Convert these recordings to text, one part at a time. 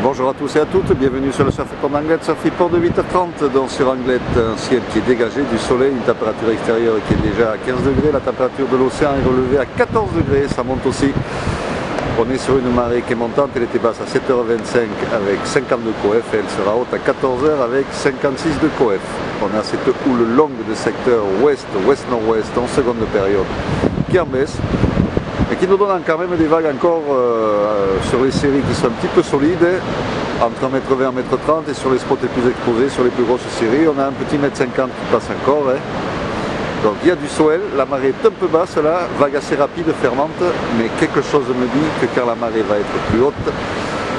Bonjour à tous et à toutes, bienvenue sur le Surf Report d'Anglet, Surf Report de 8h30, donc sur Anglet, un ciel qui est dégagé, du soleil, une température extérieure qui est déjà à 15 degrés, la température de l'océan est relevée à 14 degrés, ça monte aussi. On est sur une marée qui est montante, elle était basse à 7h25 avec 52 coef, et elle sera haute à 14h avec 56 de coef. On a cette houle longue de secteur ouest, ouest-nord-ouest en seconde période qui en baisse, et qui nous donne quand même des vagues encore sur les séries qui sont un petit peu solides, entre 1m20 et 1m30, et sur les spots les plus exposés, sur les plus grosses séries, on a un petit 1m50 qui passe encore. Donc il y a du swell, la marée est un peu basse là, vague assez rapide, fermante, mais quelque chose me dit que quand la marée va être plus haute,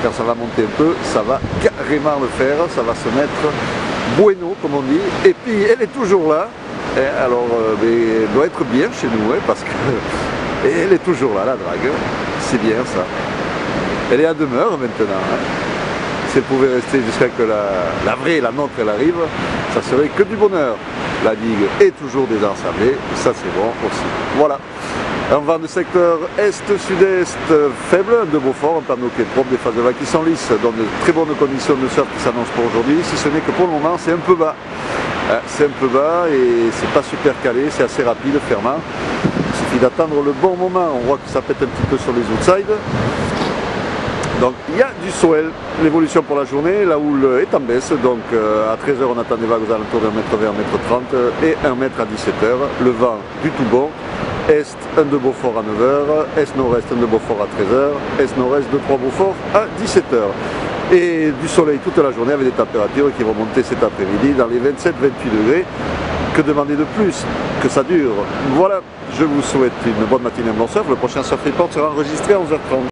quand ça va monter un peu, ça va carrément le faire, ça va se mettre bueno comme on dit, et puis elle est toujours là, et alors elle doit être bien chez nous, parce que et elle est toujours là, la drague, c'est bien ça. Elle est à demeure maintenant. Si elle pouvait rester jusqu'à que la vraie, la nôtre, elle arrive, ça serait que du bonheur. La digue est toujours désensablée, ça c'est bon aussi. Voilà. Un vent de secteur est-sud-est faible, de Beaufort, un panneau qui est propre, des phases de vagues qui sont lisses, donc de très bonnes conditions de surf qui s'annoncent pour aujourd'hui, si ce n'est que pour le moment c'est un peu bas. C'est un peu bas et c'est pas super calé, c'est assez rapide, fermant. Il suffit d'attendre le bon moment, on voit que ça pète un petit peu sur les outsides. Donc il y a du swell, l'évolution pour la journée, la houle est en baisse, donc à 13h on attend des vagues aux alentours de 1m20, 1m30 et 1m à 17h. Le vent du tout bon, est 1 de Beaufort à 9h, est-nord-est 1 de Beaufort à 13h, est-nord-est 2-3 Beaufort à 17h. Et du soleil toute la journée avec des températures qui vont monter cet après-midi dans les 27-28 degrés. Que demander de plus? Que ça dure. Voilà, je vous souhaite une bonne matinée, un bon surf. Le prochain Surf Report sera enregistré à 11h30.